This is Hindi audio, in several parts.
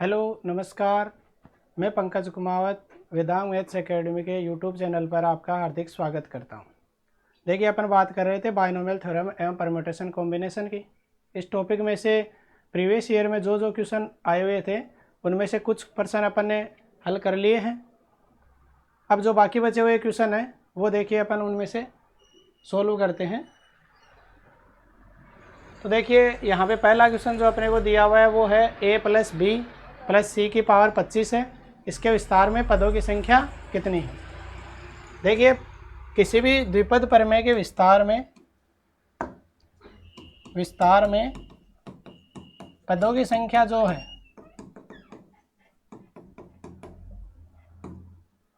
हेलो नमस्कार। मैं पंकज कुमावत वेदांग मैथ्स एकेडमी के यूट्यूब चैनल पर आपका हार्दिक स्वागत करता हूं। देखिए, अपन बात कर रहे थे बाइनोमियल थ्योरम एवं परम्यूटेशन कॉम्बिनेशन की। इस टॉपिक में से प्रीवियस ईयर में जो क्वेश्चन आए हुए थे उनमें से कुछ प्रश्न अपन ने हल कर लिए हैं। अब जो बाकी बचे हुए क्वेश्चन हैं वो देखिए अपन उनमें से सोल्व करते हैं। तो देखिए, यहाँ पे पहला क्वेश्चन जो अपने को दिया हुआ है वो है a + b + c की पावर 25 है। इसके विस्तार में पदों की संख्या कितनी है। देखिए, किसी भी द्विपद प्रमेय के विस्तार में पदों की संख्या जो है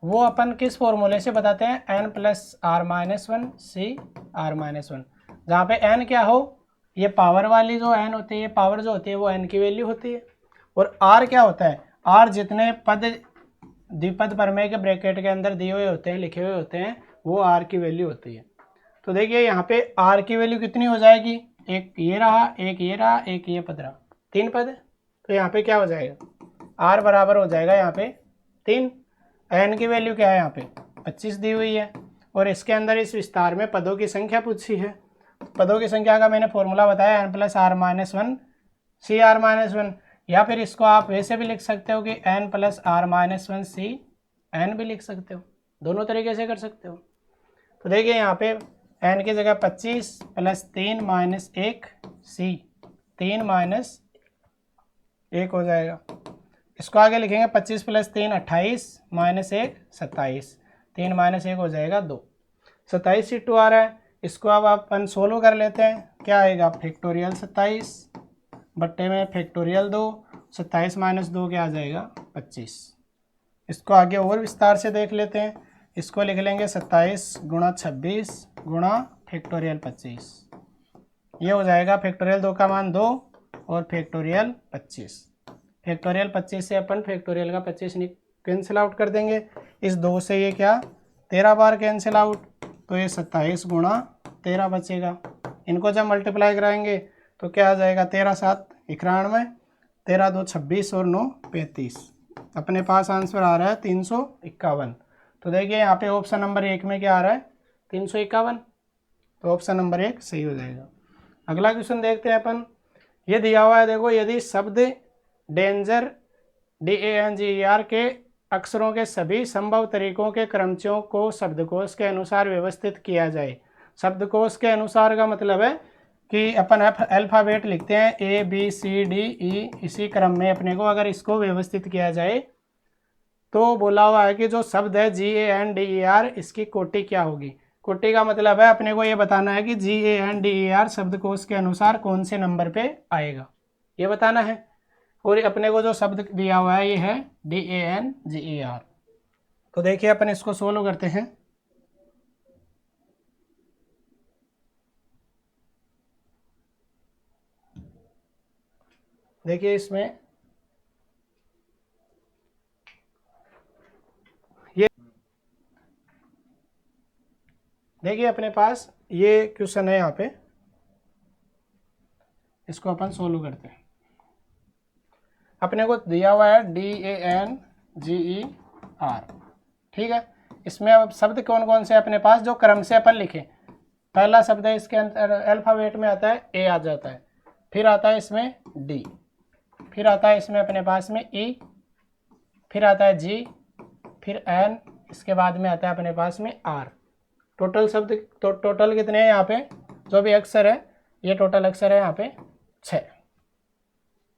वो अपन किस फॉर्मूले से बताते हैं, n + r-1 c r-1, जहाँ पे n क्या हो, ये पावर वाली जो n होती है, पावर जो होती है वो n की वैल्यू होती है, और r क्या होता है, r जितने पद द्विपद प्रमेय के ब्रैकेट के अंदर दिए हुए होते हैं, लिखे हुए होते हैं, वो r की वैल्यू होती है। तो देखिए यहाँ पे r की वैल्यू कितनी हो जाएगी, एक ये रहा, एक ये रहा, एक ये पद रहा, 3 पद। तो यहाँ पे क्या हो जाएगा, r बराबर हो जाएगा यहाँ पे 3। n की वैल्यू क्या है यहाँ पे 25 दी हुई है, और इसके अंदर इस विस्तार में पदों की संख्या पूछी है। पदों की संख्या का मैंने फॉर्मूला बताया n + r-1 c r-1, या फिर इसको आप वैसे भी लिख सकते हो कि n + r-1 c n भी लिख सकते हो, दोनों तरीके से कर सकते हो। तो देखिए यहाँ पे n की जगह 25 + 3 - 1 c 3 - 1 हो जाएगा। इसको आगे लिखेंगे 25 + 3 28 - 1 27, 3 - 1 हो जाएगा 2, 27 C2 आ रहा है। इसको अब अपन सोल्व कर लेते हैं। क्या आएगा, फैक्टोरियल 27 बट्टे में फैक्टोरियल 2, 27 - 2 क्या आ जाएगा 25। इसको आगे और विस्तार से देख लेते हैं। इसको लिख लेंगे 27 × 26 × फैक्टोरियल 25, ये हो जाएगा फैक्टोरियल 2 का मान 2 और फैक्टोरियल 25। फैक्टोरियल 25 से अपन फैक्टोरियल का 25 कैंसिल आउट कर देंगे। इस 2 से ये क्या 13 बार कैंसिल आउट, तो ये 27 × 13 बचेगा। इनको जब मल्टीप्लाई कराएंगे तो क्या आ जाएगा, 13 × 7 = 91, 13 × 2 = 26 और 9 = 35। अपने पास आंसर आ रहा है 351। तो देखिए यहाँ पे ऑप्शन नंबर 1 में क्या आ रहा है 351, तो ऑप्शन नंबर 1 सही हो जाएगा। अगला क्वेश्चन देखते हैं अपन। ये दिया हुआ है, देखो, यदि शब्द डेंजर DANGER के अक्षरों के सभी संभव तरीकों के क्रमचयों को शब्दकोश के अनुसार व्यवस्थित किया जाए। शब्दकोश के अनुसार का मतलब है कि अपन अल्फ़ाबेट लिखते हैं ABCDE, इसी क्रम में अपने को अगर इसको व्यवस्थित किया जाए तो बोला हुआ है कि जो शब्द है GANDER, इसकी कोटि क्या होगी। कोटि का मतलब है अपने को ये बताना है कि GANDER शब्दकोश के अनुसार कौन से नंबर पे आएगा, ये बताना है। और अपने को जो शब्द दिया हुआ है ये है DANGER। तो देखिए अपन इसको सोल्व करते हैं। देखिए इसमें ये देखिए अपने पास ये क्वेश्चन है, यहाँ पे इसको अपन सोल्व करते हैं। अपने को दिया हुआ है DANGER, ठीक है। इसमें अब शब्द कौन कौन से अपने पास जो क्रम से अपन लिखें। पहला शब्द है, इसके अंदर अल्फ़ाबेट में आता है A आ जाता है, फिर आता है इसमें D, फिर आता है इसमें अपने पास में E, फिर आता है G, फिर N, इसके बाद में आता है अपने पास में R। टोटल शब्द तो टोटल कितने हैं यहाँ पे, जो भी अक्षर है ये टोटल अक्षर है यहाँ पे 6।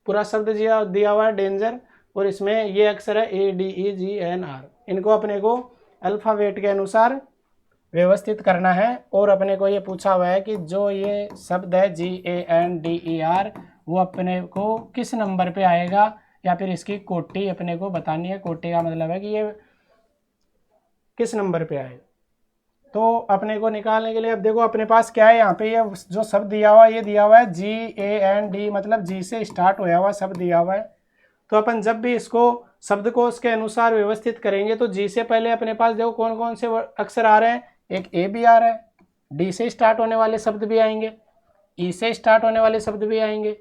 पूरा शब्द दिया हुआ है डेंजर, और इसमें ये अक्षर है ADEGNR। इनको अपने को अल्फ़ाबेट के अनुसार व्यवस्थित करना है, और अपने को ये पूछा हुआ है कि जो ये शब्द है GANDER वो अपने को किस नंबर पे आएगा, या फिर इसकी कोटि अपने को बतानी है। कोटि का मतलब है कि ये किस नंबर पे आएगा। तो अपने को निकालने के लिए अब देखो अपने पास क्या है, यहाँ पे ये जो शब्द दिया हुआ है ये दिया हुआ है GAND, मतलब G से स्टार्ट होया हुआ शब्द दिया हुआ है। तो अपन जब भी इसको शब्दकोश के अनुसार व्यवस्थित करेंगे तो G से पहले अपने पास देखो कौन कौन से अक्षर आ रहे हैं, एक A भी आ रहा है, D से स्टार्ट होने वाले शब्द भी आएंगे, E से स्टार्ट होने वाले शब्द भी आएंगे,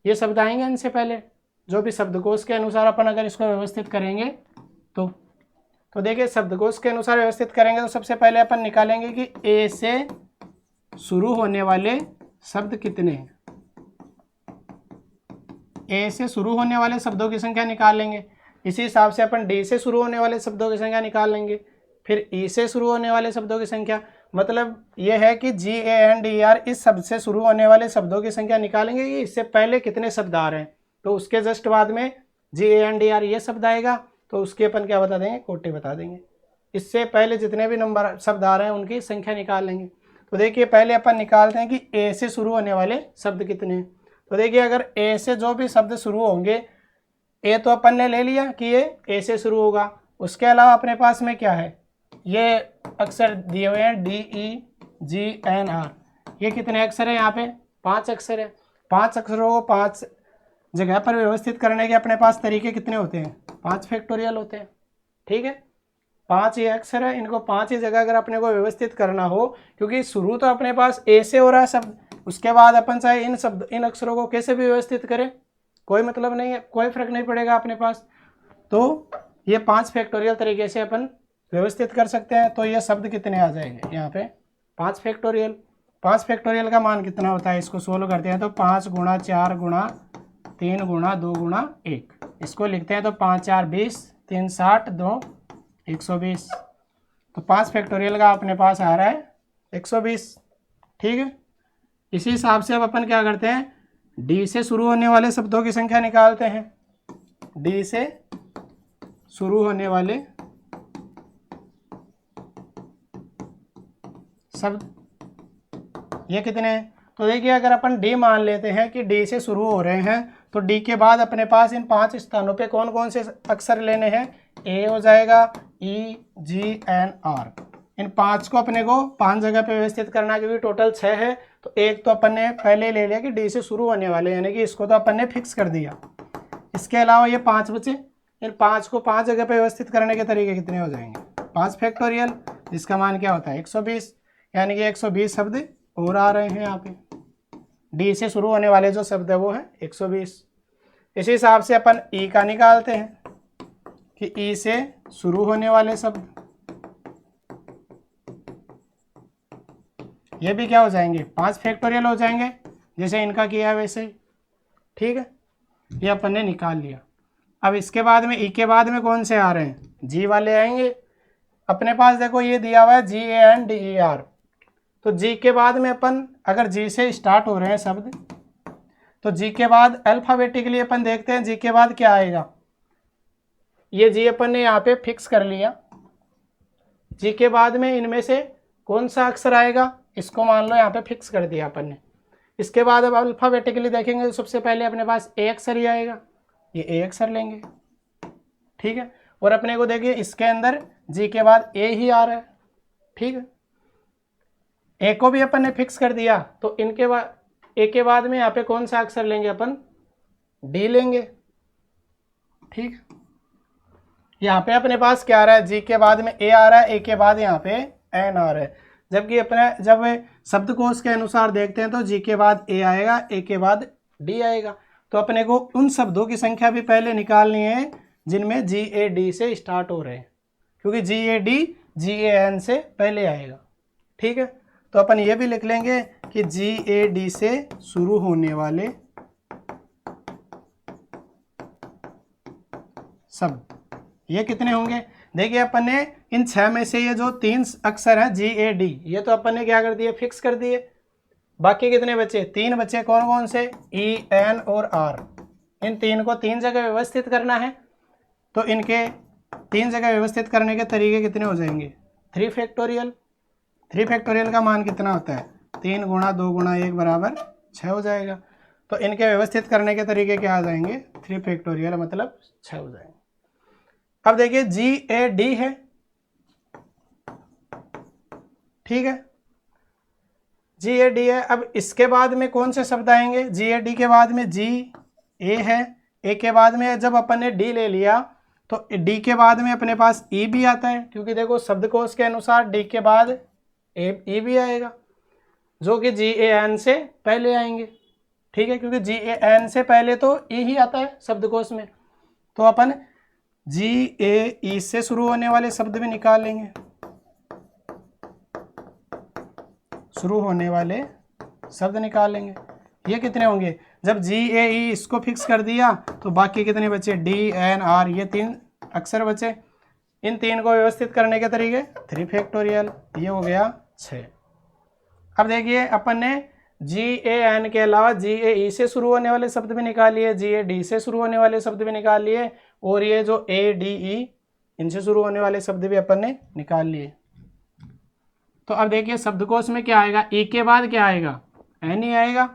ये शब्द आएंगे इनसे पहले। जो भी शब्दकोश के अनुसार अपन अगर इसको व्यवस्थित करेंगे तो देखिए शब्दकोश के अनुसार व्यवस्थित करेंगे तो सबसे पहले अपन निकालेंगे कि ए से शुरू होने वाले शब्द कितने हैं। ए से शुरू होने वाले शब्दों की संख्या निकाल लेंगे। इसी हिसाब से अपन डी से शुरू होने वाले शब्दों की संख्या निकाल लेंगे, फिर ई से शुरू होने वाले शब्दों की संख्या। मतलब ये है कि GANDER इस शब्द से शुरू होने वाले शब्दों की संख्या निकालेंगे कि इससे पहले कितने शब्द आ रहे हैं, तो उसके जस्ट बाद में GANDER ये शब्द आएगा तो उसके अपन क्या बता देंगे, कोटि बता देंगे। इससे पहले जितने भी नंबर शब्द आ रहे हैं उनकी संख्या निकाल लेंगे। तो देखिए पहले अपन निकालते हैं कि ए से शुरू होने वाले शब्द कितने हैं। तो देखिए अगर ए से जो भी शब्द शुरू होंगे, ए तो अपन ने ले लिया कि ये ए से शुरू होगा, उसके अलावा अपने पास में क्या है, ये अक्षर दिए हुए हैं DEGNR। ये कितने अक्षर है यहाँ पे, 5 अक्षर है। 5 अक्षरों को 5 जगह पर व्यवस्थित करने के अपने पास तरीके कितने होते हैं, 5 फैक्टोरियल होते हैं। ठीक है, 5 ये अक्षर है, इनको 5 ही जगह अगर अपने को व्यवस्थित करना हो, क्योंकि शुरू तो अपने पास ए से हो रहा है शब्द, उसके बाद अपन चाहे इन अक्षरों को कैसे भी व्यवस्थित करें कोई मतलब नहीं है, कोई फर्क नहीं पड़ेगा अपने पास। तो ये 5 फैक्टोरियल तरीके से अपन व्यवस्थित कर सकते हैं। तो ये शब्द कितने आ जाएंगे यहाँ पे, 5 फैक्टोरियल। 5 फैक्टोरियल का मान कितना होता है, इसको सोल्व करते हैं तो 5 गुणा 4 गुणा 3 गुणा 2 गुणा 1, इसको लिखते हैं तो 5 4 20, 3 60, 2 120। तो 5 फैक्टोरियल का अपने पास आ रहा है 120। ठीक है, इसी हिसाब से अब अपन क्या करते हैं, डी से शुरू होने वाले शब्दों की संख्या निकालते हैं। डी से शुरू होने वाले शब्द ये कितने हैं। तो देखिए अगर अपन डी मान लेते हैं कि डी से शुरू हो रहे हैं, तो डी के बाद अपने पास इन 5 स्थानों पे कौन कौन से अक्षर लेने हैं, ए हो जाएगा, ई, जी, एन, आर। इन 5 को अपने को 5 जगह पे व्यवस्थित करना है, क्योंकि टोटल 6 है। तो एक तो अपन ने पहले ले लिया कि डी से शुरू होने वाले, यानी कि इसको तो अपन ने फिक्स कर दिया। इसके अलावा ये 5 बचे, इन 5 को 5 जगह पे व्यवस्थित करने के तरीके कितने हो जाएंगे, 5 फैक्टोरियल, जिसका मान क्या होता है 120, यानी कि 120 शब्द और आ रहे हैं यहाँ पे। डी से शुरू होने वाले जो शब्द है वो है 120। इसी हिसाब से अपन ई का निकालते हैं कि ई से शुरू होने वाले शब्द ये भी क्या हो जाएंगे, 5 फैक्टोरियल हो जाएंगे, जैसे इनका किया है वैसे ही। ठीक है, ये अपन ने निकाल लिया। अब इसके बाद में ई के बाद में कौन से आ रहे हैं, जी वाले आएंगे। अपने पास देखो ये दिया हुआ है GANDER, तो जी के बाद में अपन अगर जी से स्टार्ट हो रहे हैं शब्द, तो जी के बाद अल्फ़ाबेटिकली अपन देखते हैं जी के बाद क्या आएगा। ये जी अपन ने यहाँ पे फिक्स कर लिया। जी के बाद में इनमें से कौन सा अक्षर आएगा, इसको मान लो यहाँ पे फिक्स कर दिया अपन ने। इसके बाद अब अल्फ़ाबेटिकली देखेंगे तो सबसे पहले अपने पास ए अक्षर ही आएगा, ये ए अक्षर लेंगे। ठीक है, और अपने को देखिए इसके अंदर जी के बाद ए ही आ रहा है। ठीक है, ए को भी अपन ने फिक्स कर दिया, तो इनके बाद ए के बाद में यहाँ पे कौन सा अक्षर लेंगे अपन, डी लेंगे। ठीक, यहाँ पे अपने पास क्या आ रहा है, जी के बाद में ए आ रहा है, ए के बाद यहाँ पे एन आ रहा है। जबकि अपने जब शब्दकोश के अनुसार देखते हैं तो जी के बाद ए आएगा, ए के बाद डी आएगा। तो अपने को उन शब्दों की संख्या भी पहले निकालनी है जिनमें GAD से स्टार्ट हो रहे हैं, क्योंकि GAD GAN से पहले आएगा। ठीक है, तो अपन ये भी लिख लेंगे कि GAD से शुरू होने वाले शब्द ये कितने होंगे। देखिए अपन ने इन 6 में से ये जो 3 अक्षर हैं GAD, ये तो अपन ने क्या कर दिए, फिक्स कर दिए। बाकी कितने बचे, 3 बचे, कौन कौन से, E, N और R। इन 3 को 3 जगह व्यवस्थित करना है, तो इनके 3 जगह व्यवस्थित करने के तरीके कितने हो जाएंगे, 3 फैक्टोरियल। 3 फैक्टोरियल का मान कितना होता है, 3 गुणा 2 गुणा 1 बराबर 6 हो जाएगा। तो इनके व्यवस्थित करने के तरीके क्या आ जाएंगे, 3 फैक्टोरियल मतलब 6 हो जाएंगे। अब देखिए GAD है, ठीक है, GAD है। अब इसके बाद में कौन से शब्द आएंगे, GAD के बाद में GA है, A के बाद में जब अपन ने D ले लिया तो D के बाद में अपने पास E भी आता है, क्योंकि देखो शब्दकोश के अनुसार D के बाद E भी आएगा, जो कि GAN से पहले आएंगे। ठीक है, क्योंकि जी ए एन से पहले तो ई ही आता है शब्दकोश में, तो अपन जी ए ई से शुरू होने वाले शब्द भी निकाल लेंगे, शुरू होने वाले शब्द निकाल लेंगे। ये कितने होंगे, जब जी ए ई इसको फिक्स कर दिया तो बाकी कितने बचे, डी एन आर, ये 3 अक्षर बचे। इन 3 को व्यवस्थित करने के तरीके 3 फैक्टोरियल, ये हो गया 6। अब देखिए अपन ने जी ए एन के अलावा जी ए ई से शुरू होने वाले शब्द भी निकाल लिए, जी ए डी से शुरू होने वाले शब्द भी निकाल लिए, और ये जो ए डी ई इनसे शुरू होने वाले शब्द भी अपन ने निकाल लिए। तो अब देखिए शब्दकोश में क्या आएगा, ई के बाद क्या आएगा, एन ही आएगा।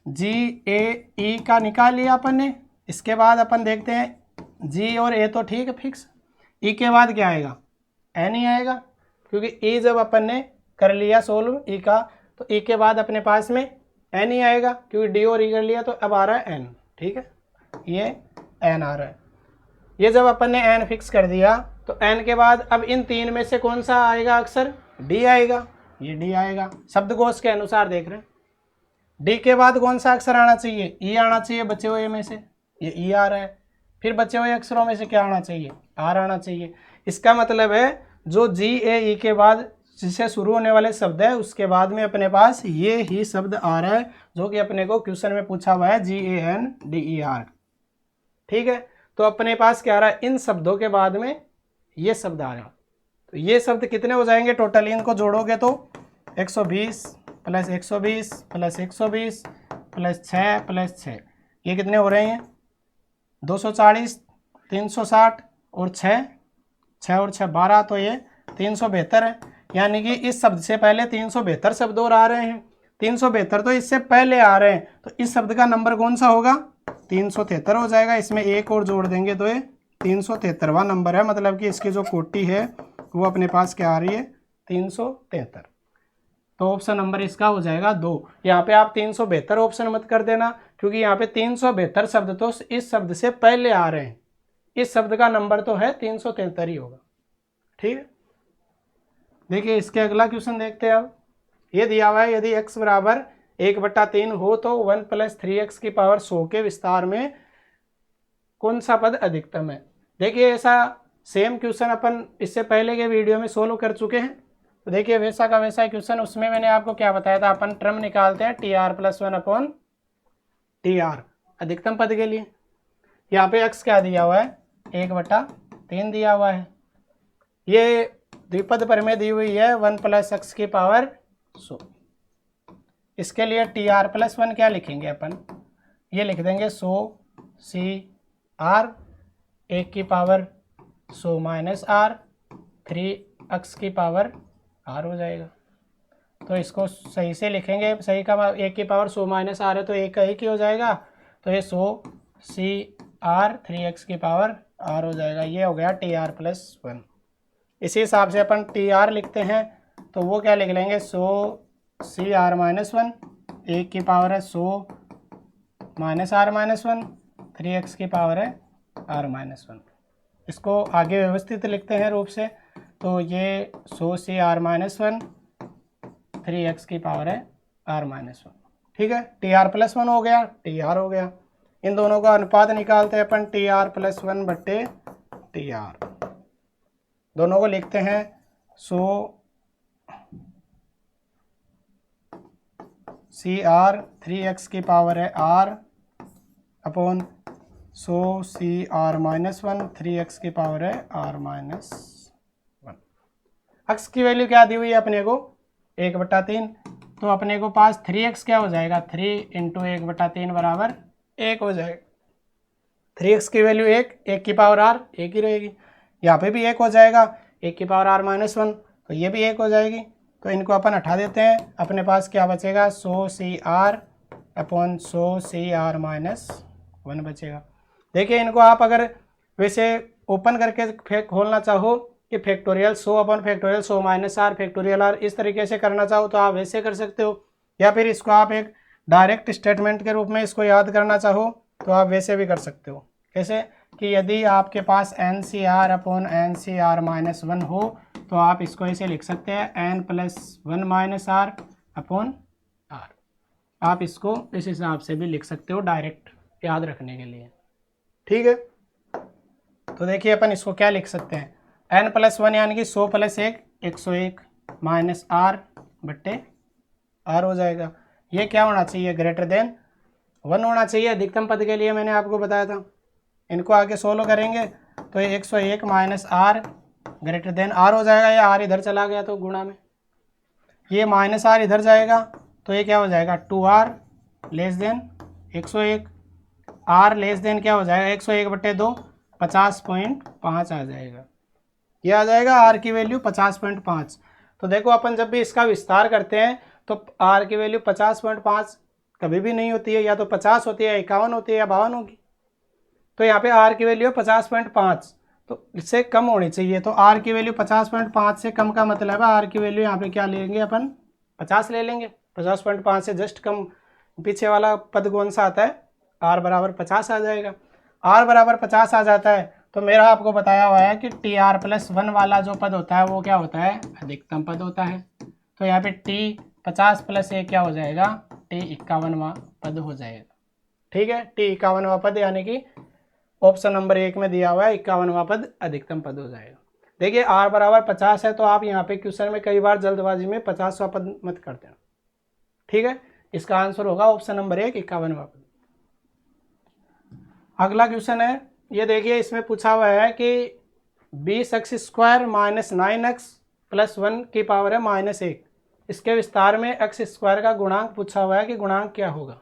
जी ए ई का निकाल लिया अपन ने, इसके बाद अपन देखते हैं जी और ए तो ठीक है फिक्स, ई के बाद क्या आएगा, एन ही आएगा, क्योंकि ई जब अपन ने कर लिया सोल्व ई का, तो ई के बाद अपने पास में एन ही आएगा, क्योंकि डी और ई कर लिया तो अब आ रहा है एन। ठीक है, ये एन आ रहा है। ये जब अपन ने एन फिक्स कर दिया तो एन के बाद अब इन 3 में से कौन सा आएगा अक्षर, डी आएगा, ये डी आएगा शब्दकोश के अनुसार देख रहे हैं। डी के बाद कौन सा अक्षर आना चाहिए, ई आना चाहिए बचे हुए में से, ये ई आ रहा है। फिर बचे हुए अक्षरों में से क्या आना चाहिए, आर आना चाहिए। इसका मतलब है जो जी ए ई के बाद जिससे शुरू होने वाले शब्द है उसके बाद में अपने पास ये ही शब्द आ रहा है, जो कि अपने को क्वेश्चन में पूछा हुआ है, जी A N D E R. ठीक है, तो अपने पास क्या आ रहा है, इन शब्दों के बाद में ये शब्द आ रहा। तो ये शब्द कितने हो जाएंगे टोटल, इनको जोड़ोगे तो 120 प्लस 120 प्लस 120 प्लस 6 प्लस 6, ये कितने हो रहे हैं 240, 360 और 6 और 6 12, तो ये 372 है। यानी कि इस शब्द से पहले 372 शब्द और आ रहे हैं, 372 तो इससे पहले आ रहे हैं, तो इस शब्द का नंबर कौन सा होगा, 373 हो जाएगा। इसमें एक और जोड़ देंगे तो ये 373वां नंबर है, मतलब कि इसकी जो कोटि है वो अपने पास क्या आ रही है 373। तो ऑप्शन नंबर इसका हो जाएगा 2। यहाँ पे आप 372 ऑप्शन मत कर देना, क्योंकि यहाँ पे 372 शब्द तो इस शब्द से पहले आ रहे हैं, इस शब्द का नंबर तो है 373 ही होगा। ठीक है, देखिए इसके अगला क्वेश्चन देखते हैं। अब ये दिया हुआ है, यदि x बराबर 1/3 हो तो 1 + 3x की पावर 100 के विस्तार में कौन सा पद अधिकतम है। देखिए ऐसा सेम क्वेश्चन अपन इससे पहले के वीडियो में सोल्व कर चुके हैं, तो देखिए वैसा का वैसा क्वेश्चन। उसमें मैंने आपको क्या बताया था, अपन टर्म निकालते हैं TR+1/TR अधिकतम पद के लिए। यहाँ पे x क्या दिया हुआ है 1/3 दिया हुआ है, ये द्विपद पर में दी हुई है 1 + x की पावर 100। इसके लिए TR+1 क्या लिखेंगे अपन, ये लिख देंगे 100 CR 1 की पावर 100 - R 3x की पावर R हो जाएगा। तो इसको सही से लिखेंगे, सही का 1 की पावर 100 - R है तो 1 का 1 ही हो जाएगा, तो ये 100 CR 3x की पावर R हो जाएगा। ये हो गया TR+1। इसी हिसाब से अपन TR लिखते हैं तो वो क्या लिख लेंगे 100 CR-1 1 की पावर है 100 -R-1 3x की पावर है R-1। इसको आगे व्यवस्थित लिखते हैं रूप से, तो ये 100 CR-1 3x की पावर है R-1। ठीक है, TR+1 हो गया, TR हो गया। इन दोनों का अनुपात निकालते हैं अपन TR+1/TR। दोनों को लिखते हैं 100 CR 3x की पावर है R अपॉन 100 CR-1 3x की पावर है R-1। x की वैल्यू क्या दी हुई है अपने को 1/3, तो अपने को पास 3x क्या हो जाएगा 3 × 1/3 बराबर 1 हो जाएगा। 3x की वैल्यू 1 की पावर R 1 ही रहेगी, यहाँ पे भी 1 हो जाएगा 1 की पावर R-1, तो ये भी 1 हो जाएगी। तो इनको अपन हटा देते हैं, अपने पास क्या बचेगा 100 CR अपॉन 100 CR-1 बचेगा। देखिए इनको आप अगर वैसे ओपन करके खोलना चाहो कि factorial 100 upon factorial 100 - R factorial R इस तरीके से करना चाहो तो आप वैसे कर सकते हो, या फिर इसको आप एक डायरेक्ट स्टेटमेंट के रूप में इसको याद करना चाहो तो आप वैसे भी कर सकते हो। कैसे कि यदि आपके पास NCR अपॉन NCR-1 हो तो आप इसको ऐसे लिख सकते हैं N + 1 - R अपॉन R। आप इसको इस हिसाब से भी लिख सकते हो डायरेक्ट याद रखने के लिए, ठीक है। तो देखिए अपन इसको क्या लिख सकते हैं, n+1 यानी कि 100 + 1 101 माइनस r बट्टे r हो जाएगा। ये क्या होना चाहिए, ग्रेटर देन 1 होना चाहिए अधिकतम पद के लिए, मैंने आपको बताया था। इनको आगे सोल्व करेंगे तो ये 101 minus r greater than r हो जाएगा। ये r इधर चला गया तो गुणा में, ये माइनस r इधर जाएगा तो ये क्या हो जाएगा 2r less than 101, r less than क्या हो जाएगा 101/2 50.5 आ जाएगा। ये आ जाएगा r की वैल्यू 50.5। तो देखो अपन जब भी इसका विस्तार करते हैं तो r की वैल्यू 50.5 कभी भी नहीं होती है, या तो 50 होती है, 51 होती है, या 52 होगी। तो यहाँ पे r की वैल्यू 50.5, तो इससे कम होनी चाहिए। तो r की वैल्यू 50.5 से कम का मतलब है r की वैल्यू यहाँ पे क्या लेंगे अपन 50 ले लेंगे। 50.5 से जस्ट कम पीछे वाला पद कौन सा आता है, r बराबर 50 आ जाएगा। r बराबर 50 आ जाता है तो मेरा आपको बताया हुआ है कि TR+1 वाला जो पद होता है वो क्या होता है, अधिकतम पद होता है। तो यहाँ पे T 50 + 1 क्या हो जाएगा, T 51वां पद हो जाएगा, ठीक है। T 51वां पद यानी कि ऑप्शन नंबर 1 में दिया हुआ है 51वां पद अधिकतम पद हो जाएगा। देखिए r बराबर 50 है तो आप यहाँ पे क्वेश्चन में कई बार जल्दबाजी में 50वां पद मत कर देना, ठीक है। इसका आंसर होगा ऑप्शन नंबर 1 51वां पद। अगला क्वेश्चन है, ये देखिए इसमें पूछा हुआ है कि 20x² - 9x + 1 की पावर है -1, इसके विस्तार में x² का गुणांक पूछा हुआ है कि गुणांक क्या होगा।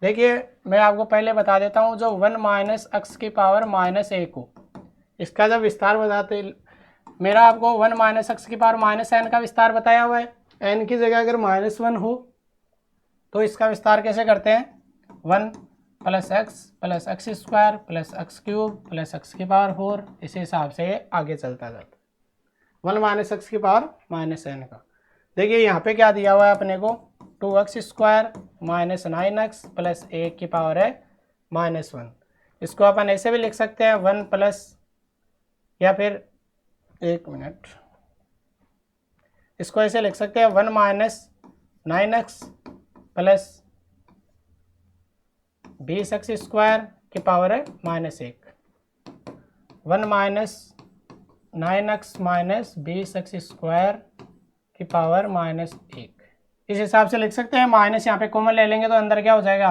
देखिए मैं आपको पहले बता देता हूँ, जो 1 - x की पावर -1 हो, इसका जब विस्तार बताते, मेरा आपको 1 - x की पावर -n का विस्तार बताया हुआ है। n की जगह अगर -1 हो तो इसका विस्तार कैसे करते हैं, 1 + x + x² + x³ + x की पावर 4, इस हिसाब से आगे चलता जाता है। 1 - x की पावर -n का। देखिए यहाँ पे क्या दिया हुआ है अपने को, 2x² - 9x + 1 की पावर है -1। इसको अपन ऐसे भी लिख सकते हैं 1 प्लस, या फिर 1 मिनट, इसको ऐसे लिख सकते हैं 1 - 9x + 20x² की पावर है -1। 1 - 9x - 20x² की पावर -1, इस हिसाब से लिख सकते हैं। माइनस यहाँ पे कॉमन ले लेंगे तो अंदर क्या हो जाएगा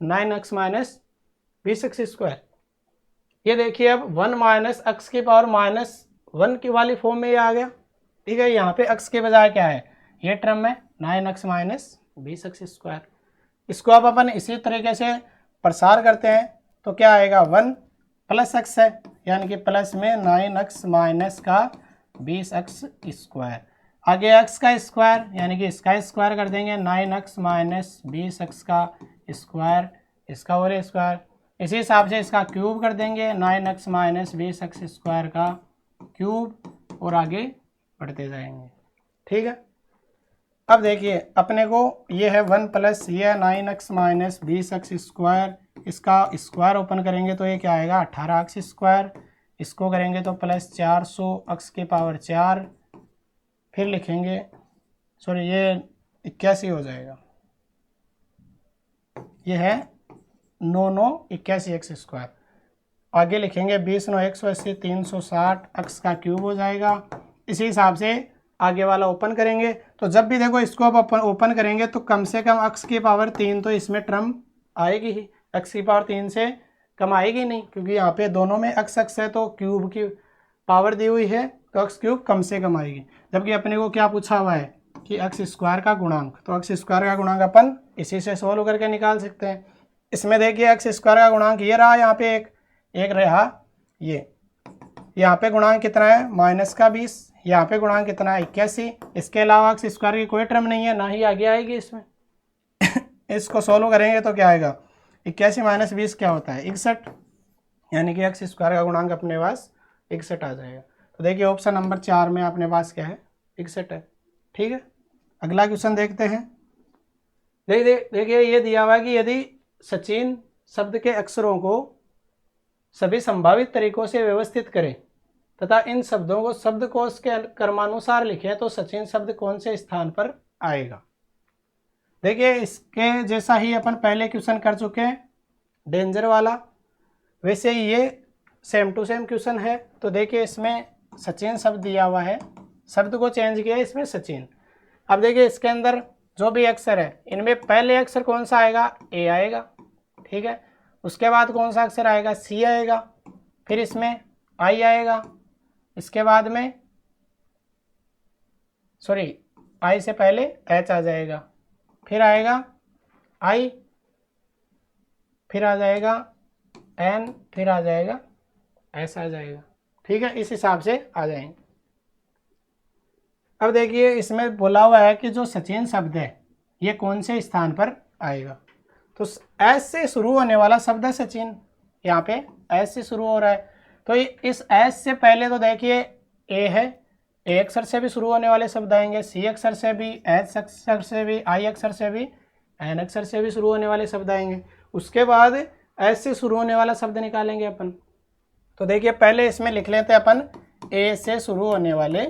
9x - 20x²। ये देखिए अब 1 - x की पावर -1 की वाली फॉर्म में ये आ गया, ठीक है। यहाँ पे x के बजाय क्या है, ये टर्म है 9x - 20x²। इसको अब अपन इसी तरीके से प्रसार करते हैं तो क्या आएगा 1 + x है, यानी कि प्लस में 9x माइनस का 20x², आगे x का स्क्वायर यानी कि इसका स्क्वायर कर देंगे 9x - 20x का स्क्वायर, इसका होल स्क्वायर। इसी हिसाब से इसका क्यूब कर देंगे 9x - 20x² का क्यूब, और आगे बढ़ते जाएंगे, ठीक है। अब देखिए अपने को ये है 1 प्लस ये 9x - 20x², इसका स्क्वायर ओपन करेंगे तो ये क्या आएगा 18x², इसको करेंगे तो प्लस 400x की पावर 4, फिर लिखेंगे सॉरी ये 81 हो जाएगा, ये है 9 9 81x²। आगे लिखेंगे 20 9 180 360 x का क्यूब हो जाएगा। इसी हिसाब से आगे वाला ओपन करेंगे तो जब भी देखो इसको अब ओपन करेंगे तो कम से कम x की पावर 3 तो इसमें टर्म आएगी ही, x की पावर 3 से कम आएगी नहीं, क्योंकि यहाँ पे दोनों में x है तो क्यूब की पावर दी हुई है तो x³ कम से कम आएगी। जबकि अपने को क्या पूछा हुआ है कि x² का गुणांक, तो x² का गुणांक अपन इसी से सोल्व करके निकाल सकते हैं। इसमें देखिए x² का गुणांक ये रहा, यहाँ पे एक रहा ये, यहाँ पे गुणांक कितना है -20, यहाँ पे गुणांक कितना है 81। इसके अलावा x² की कोई टर्म नहीं है, ना ही आगे आएगी इसमें। इसको सोल्व करेंगे तो क्या आएगा 81 - 20 क्या होता है 61, यानी कि x² का गुणांक अपने पास 61 आ जाएगा। तो देखिए ऑप्शन नंबर 4 में अपने पास क्या है 61 है, ठीक है। अगला क्वेश्चन देखते हैं। देखिए ये दिया हुआ है कि यदि सचिन शब्द के अक्षरों को सभी संभावित तरीकों से व्यवस्थित करें तथा इन शब्दों को शब्दकोश के क्रमानुसार लिखें तो सचिन शब्द कौन से स्थान पर आएगा। देखिए इसके जैसा ही अपन पहले क्वेश्चन कर चुके हैं डेंजर वाला, वैसे ही ये सेम टू सेम क्वेश्चन है। तो देखिए इसमें सचिन शब्द दिया हुआ है, शब्द को चेंज किया इसमें सचिन। अब देखिए इसके अंदर जो भी अक्षर है इनमें पहले अक्षर कौन सा आएगा, ए आएगा, ठीक है। उसके बाद कौन सा अक्षर आएगा, सी आएगा, फिर इसमें आई आएगा, इसके बाद में सॉरी आई से पहले एच आ जाएगा, फिर आएगा आई, फिर आ जाएगा एन, फिर आ जाएगा एस आ जाएगा, ठीक है। इस हिसाब से आ जाएंगे। अब देखिए इसमें बोला हुआ है कि जो सचिन शब्द है ये कौन से स्थान पर आएगा। तो एस से शुरू होने वाला शब्द है सचिन, यहाँ पे एस से शुरू हो रहा है। तो इस एस से पहले तो देखिए ए है, ए अक्षर से भी शुरू होने वाले शब्द आएंगे, सी अक्षर से भी, एच अक्षर से भी, आई अक्षर से भी, एन अक्षर से भी शुरू होने वाले शब्द आएंगे। उसके बाद एस से शुरू होने वाला शब्द निकालेंगे अपन। तो देखिए पहले इसमें लिख लेते हैं अपन ए से शुरू होने वाले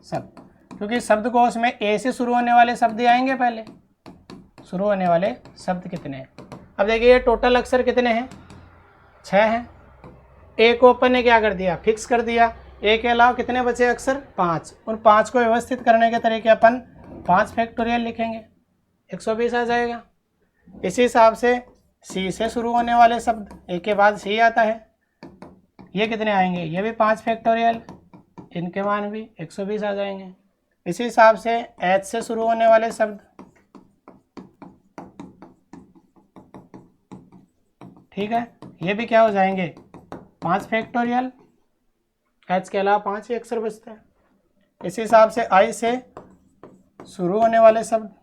शब्द, क्योंकि शब्दकोश में ए से शुरू होने वाले शब्द आएंगे। पहले शुरू होने वाले शब्द कितने हैं, अब देखिए ये टोटल अक्षर कितने हैं, 6 हैं। ए को अपन ने क्या कर दिया, फिक्स कर दिया। ए के अलावा कितने बचे अक्षर, 5। उन 5 को व्यवस्थित करने के तरीके अपन 5 फैक्टोरियल लिखेंगे, 120 आ जाएगा। इसी हिसाब से सी से शुरू होने वाले शब्द, ए के बाद सी आता है, ये कितने आएंगे, ये भी 5 फैक्टोरियल, इनके मान भी 120 आ जाएंगे। इसी हिसाब से एच से शुरू होने वाले शब्द, ठीक है, ये भी क्या हो जाएंगे, 5 फैक्टोरियल। एच के अलावा 5 ही अक्षर बचते हैं। इसी हिसाब से आई से शुरू होने वाले शब्द,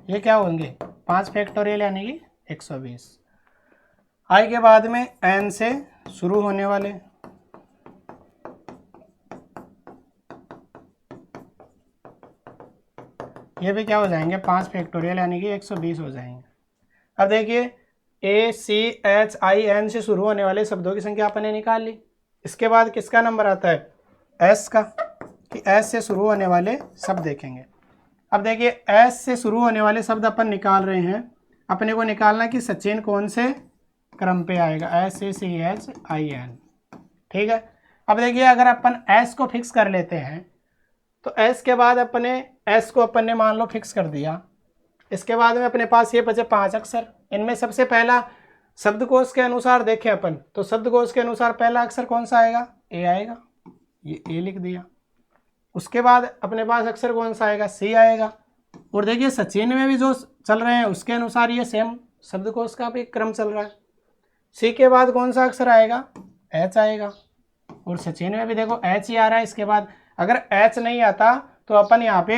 ये क्या होंगे, 5 फैक्टोरियल यानी कि 120। आई के बाद में एन से शुरू होने वाले, ये भी क्या हो जाएंगे, 5 फैक्टोरियल यानी कि 120 हो जाएंगे। अब देखिए ए सी एच आई एन से शुरू होने वाले शब्दों की संख्या अपन ने निकाल ली। इसके बाद किसका नंबर आता है, एस का, कि एस से शुरू होने वाले शब्द देखेंगे। अब देखिए एस से शुरू होने वाले शब्द अपन निकाल रहे हैं, अपने को निकालना कि सचिन कौन से क्रम पे आएगा, S A C H I N, ठीक है। अब देखिए अगर अपन एस को फिक्स कर लेते हैं तो एस के बाद अपने एस को अपन ने मान लो फिक्स कर दिया। इसके बाद में अपने पास ये बचे 5 अक्षर, इनमें सबसे पहला शब्दकोश के अनुसार देखें अपन तो शब्दकोश के अनुसार पहला अक्षर कौन सा आएगा, ए आएगा, ये ए लिख दिया। उसके बाद अपने पास अक्षर कौन सा आएगा, सी आएगा। और देखिए सचिन में भी जो चल रहे हैं उसके अनुसार ये सेम शब्दकोश का भी क्रम चल रहा है। सी के बाद कौन सा अक्षर आएगा, एच आएगा, और सचिन में भी देखो एच ही आ रहा है। इसके बाद अगर एच नहीं आता तो अपन यहाँ पे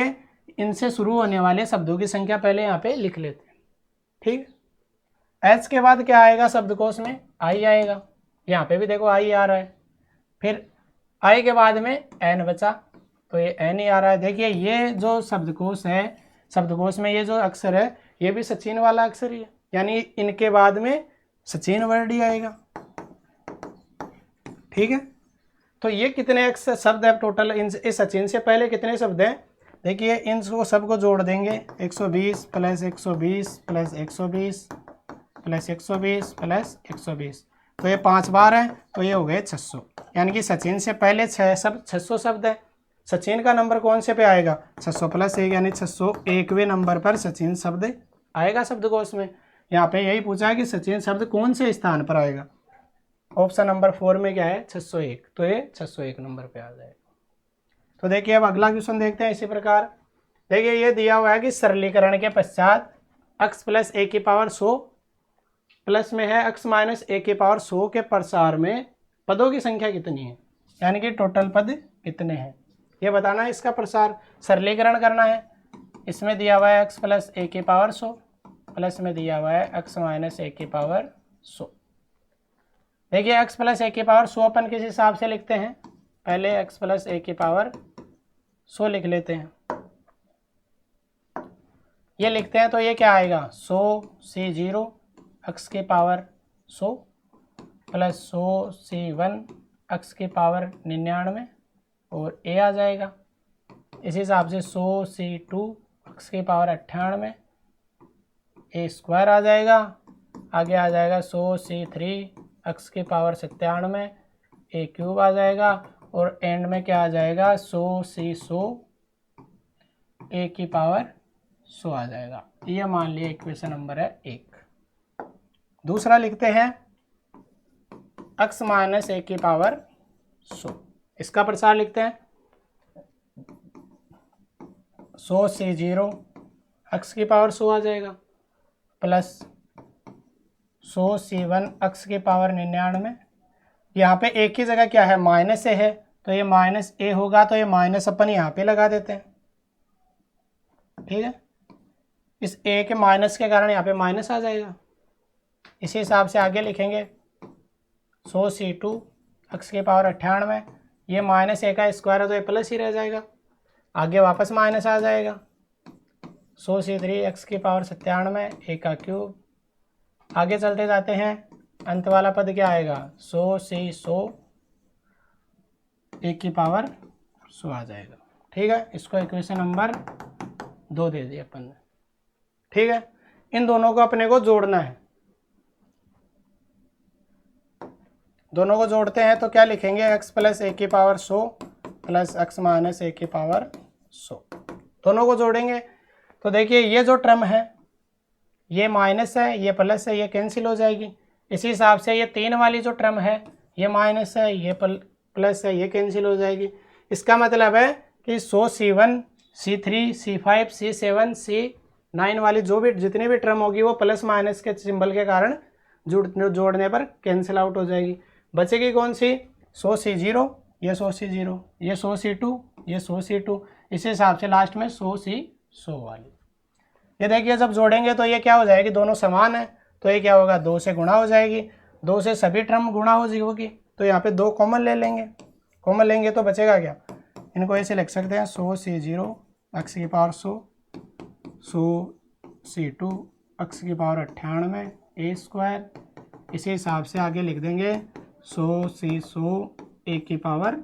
इनसे शुरू होने वाले शब्दों की संख्या पहले यहाँ पे लिख लेते हैं, ठीक। एच के बाद क्या आएगा शब्दकोश में, आई आएगा, यहाँ पे भी देखो आई आ रहा है। फिर आई के बाद में एन बचा, तो ये एन ही आ रहा है। देखिए ये जो शब्दकोश है, शब्दकोश में ये जो अक्षर है ये भी सचिन वाला अक्षर ही है, यानी इनके बाद में सचिन वर्ड ही आएगा, ठीक है। तो ये कितने शब्द है टोटल, इस सचिन से पहले कितने शब्द हैं, देखिए इन सबको जोड़ देंगे, 120 प्लस 120 प्लस 120 प्लस 120 प्लस 120, तो ये 5 बार है, तो ये हो गए 600। यानी कि सचिन से पहले 600 शब्द है। सचिन का नंबर कौन से पे आएगा, 600 प्लस 1 यानी 601वें नंबर पर सचिन शब्द आएगा शब्दकोश में। यहाँ पे यही पूछा है कि सचिन शब्द कौन से स्थान पर आएगा। ऑप्शन नंबर 4 में क्या है, 601, तो ये 601 नंबर पे आ जाएगा। तो देखिए अब अगला क्वेश्चन देखते हैं। इसी प्रकार देखिए ये दिया हुआ है कि सरलीकरण के पश्चात x प्लस ए की पावर 100 प्लस में है x माइनस ए की पावर 100 के प्रसार में पदों की संख्या कितनी है, यानी कि टोटल पद कितने हैं ये बताना है। इसका प्रसार सरलीकरण करना है। इसमें दिया हुआ है x प्लस ए की पावर 100 प्लस में दिया हुआ है x माइनस ए की पावर 100। देखिए x प्लस ए की पावर 100 अपन किस हिसाब से लिखते हैं, पहले x प्लस ए की पावर 100 लिख लेते हैं। ये लिखते हैं तो ये क्या आएगा, 100 से 0 x की पावर 100 प्लस 100 से 1 x की पावर 99 और a आ जाएगा। इसी हिसाब से 100c2 x की पावर 98 a स्क्वायर आ जाएगा। आगे आ जाएगा 100c3 x की पावर 97 a क्यूब आ जाएगा। और एंड में क्या आ जाएगा 100c100 a की पावर 100 आ जाएगा। ये मान लिया इक्वेशन नंबर है 1। दूसरा लिखते हैं x माइनस a की पावर 100। इसका प्रसार लिखते हैं 100c0 x की पावर 100 आ जाएगा प्लस 100c1 x की पावर 99। यहाँ पे एक ही जगह क्या है माइनस ए है, तो ये माइनस ए होगा, तो ये माइनस अपन यहाँ पे लगा देते हैं। ठीक है, इस ए के माइनस के कारण यहाँ पे माइनस आ जाएगा। इसी हिसाब से आगे लिखेंगे 100c2 x की पावर 98। ये माइनस ए का स्क्वायर है तो ये प्लस ही रह जाएगा, आगे वापस माइनस आ जाएगा। 100c3 x की पावर 97 a का क्यूब। आगे चलते जाते हैं, अंत वाला पद क्या आएगा 100c100 a की पावर 100 आ जाएगा। ठीक है, इसको इक्वेशन नंबर 2 दे दिए अपन ने। ठीक है, इन दोनों को अपने को जोड़ना है। दोनों को जोड़ते हैं तो क्या लिखेंगे x प्लस a की power 100 plus x minus a की पावर 100। दोनों को जोड़ेंगे तो देखिए ये जो टर्म है ये माइनस है, ये प्लस है, ये कैंसिल हो जाएगी। इसी हिसाब से ये 3 वाली जो टर्म है ये माइनस है, ये प्लस है, ये कैंसिल हो जाएगी। इसका मतलब है कि 100c1 c3 c5 c7 c9 वाली जो भी जितनी भी टर्म होगी वो प्लस माइनस के सिंबल के कारण जोड़ने पर कैंसिल आउट हो जाएगी। बचेगी कौन सी 100c0, ये 100c0, ये 100c2, ये 100c2। इसी हिसाब से लास्ट में 100c100 वाली। ये देखिए जब जोड़ेंगे तो ये क्या हो जाएगी, दोनों समान है तो ये क्या होगा 2 से गुणा हो जाएगी। 2 से सभी टर्म गुणा हो जाएगी तो यहाँ पे 2 कॉमन ले लेंगे। कॉमन लेंगे तो बचेगा क्या, इनको ऐसे लिख सकते हैं 100c0 x की पावर 100, 100c2 x की पावर 98 a स्क्वायर। इसी हिसाब से आगे लिख देंगे 100c100 a की पावर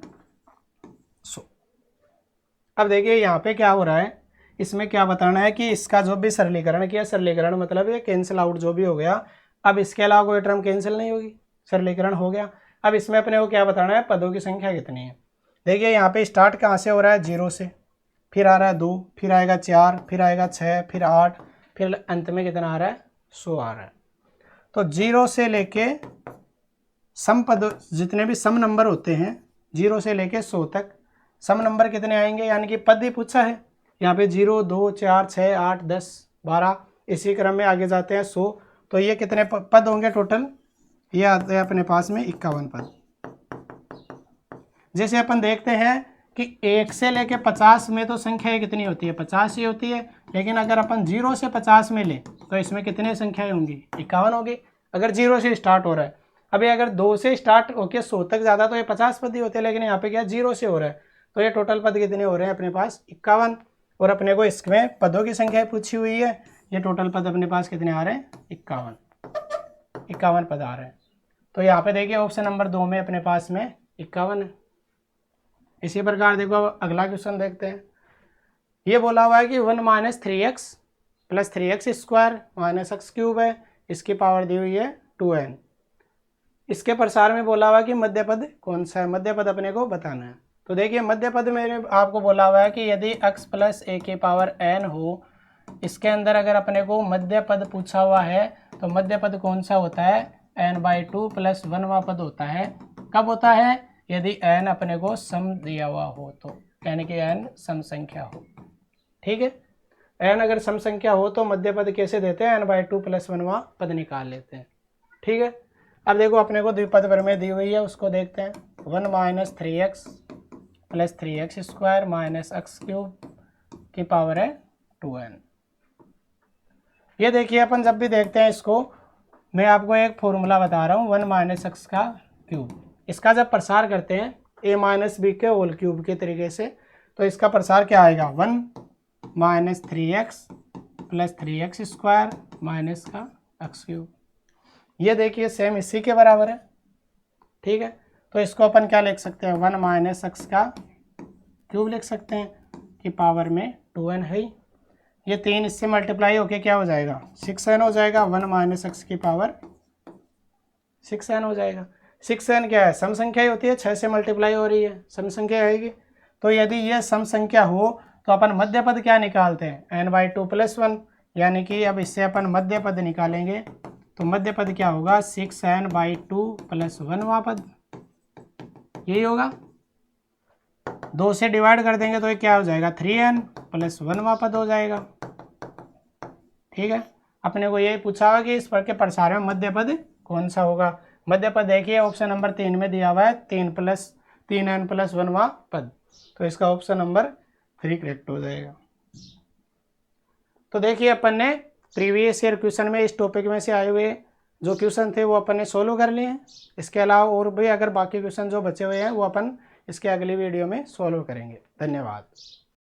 100। अब देखिए यहाँ पे क्या हो रहा है, इसमें क्या बताना है कि इसका जो भी सरलीकरण किया, सरलीकरण मतलब ये कैंसिल आउट जो भी हो गया, अब इसके अलावा कोई टर्म कैंसिल नहीं होगी, सरलीकरण हो गया। अब इसमें अपने को क्या बताना है, पदों की संख्या कितनी है। देखिए यहाँ पे स्टार्ट कहाँ से हो रहा है 0 से, फिर आ रहा है 2, फिर आएगा 4, फिर आएगा 6, फिर 8, फिर अंत में कितना आ रहा है 100 आ रहा है। तो 0 से लेके सम पद जितने भी सम नंबर होते हैं 0 से लेके 100 तक सम नंबर कितने आएंगे, यानी कि पद ही पूछा है यहाँ पे 0, 2, 4, 6, 8, 10, 12 इसी क्रम में आगे जाते हैं 100। तो ये कितने पद होंगे टोटल, ये आते हैं अपने पास में 51 पद। जैसे अपन देखते हैं कि 1 से लेके 50 में तो संख्या कितनी होती है 50 ही होती है, लेकिन अगर अपन 0 से 50 में ले तो इसमें कितने संख्याएं होंगी 51 होगी, अगर 0 से स्टार्ट हो रहा है। अभी अगर 2 से स्टार्ट होके 100 तक ज़्यादा तो ये 50 पद ही होते हैं, लेकिन यहाँ पे क्या 0 से हो रहा है तो ये टोटल पद कितने हो रहे हैं अपने पास 51। और अपने को इसमें पदों की संख्या पूछी हुई है, ये टोटल पद अपने पास कितने आ रहे हैं 51 पद आ रहे हैं। तो यहाँ पे देखिए ऑप्शन नंबर 2 में अपने पास में 51 है। इसी प्रकार देखो अब अगला क्वेश्चन देखते हैं। ये बोला हुआ है कि 1 minus 3x plus 3x square minus x cube है, इसकी पावर दी हुई है 2n। इसके प्रसार में बोला हुआ है कि मध्य पद कौन सा है, मध्य पद अपने को बताना है। तो देखिए मध्य पद में आपको बोला हुआ है कि यदि x प्लस a की पावर n हो, इसके अंदर अगर अपने को मध्य पद पूछा हुआ है तो मध्य पद कौन सा होता है n/2 प्लस 1वां पद होता है। कब होता है, यदि n अपने को सम दिया हुआ हो तो, यानी कि n सम संख्या हो। ठीक है, n अगर सम संख्या हो तो मध्य पद कैसे देते हैं n/2 प्लस 1वां पद निकाल लेते हैं। ठीक है, अब देखो अपने को द्विपद प्रमेय दी हुई है उसको देखते हैं। 1 minus 3x plus 3x square minus x cube की पावर है 2n। ये देखिए अपन जब भी देखते हैं इसको, मैं आपको एक फॉर्मूला बता रहा हूँ 1 माइनस x का क्यूब, इसका जब प्रसार करते हैं a माइनस बी के होल क्यूब के तरीके से, तो इसका प्रसार क्या आएगा 1 minus 3x plus 3x square minus का x क्यूब। ये देखिए सेम इसी के बराबर है। ठीक है, तो इसको अपन क्या लिख सकते हैं 1 माइनस x का क्यूब लिख सकते हैं कि पावर में 2n है। ये 3 इससे मल्टीप्लाई होके क्या हो जाएगा 6n हो जाएगा। 1 माइनस एक्स की पावर 6n हो जाएगा। 6n क्या है सम संख्या ही होती है, 6 से मल्टीप्लाई हो रही है, सम संख्या आएगी। तो यदि ये सम संख्या हो तो अपन मध्य पद क्या निकालते हैं n/2 + 1, यानी कि अब इससे अपन मध्य पद निकालेंगे तो मध्य पद क्या होगा 6n/2 + 1वां पद, यही होगा। 2 से डिवाइड कर देंगे तो ये क्या हो जाएगा 3n + 1वां पद हो जाएगा। ठीक है, अपने को ये पूछा हुआ कि इस पर के प्रसार में मध्य पद कौन सा होगा। मध्य पद देखिए ऑप्शन नंबर 3 में दिया हुआ है 3n + 1वां पद, तो इसका ऑप्शन नंबर 3 करेक्ट हो जाएगा। तो देखिए अपन ने प्रीवियस ईयर क्वेश्चन में इस टॉपिक में से आए हुए जो क्वेश्चन थे वो अपन ने सोल्व कर लिए हैं। इसके अलावा और भी अगर बाकी क्वेश्चन जो बचे हुए हैं वो अपन इसके अगली वीडियो में सोल्व करेंगे। धन्यवाद।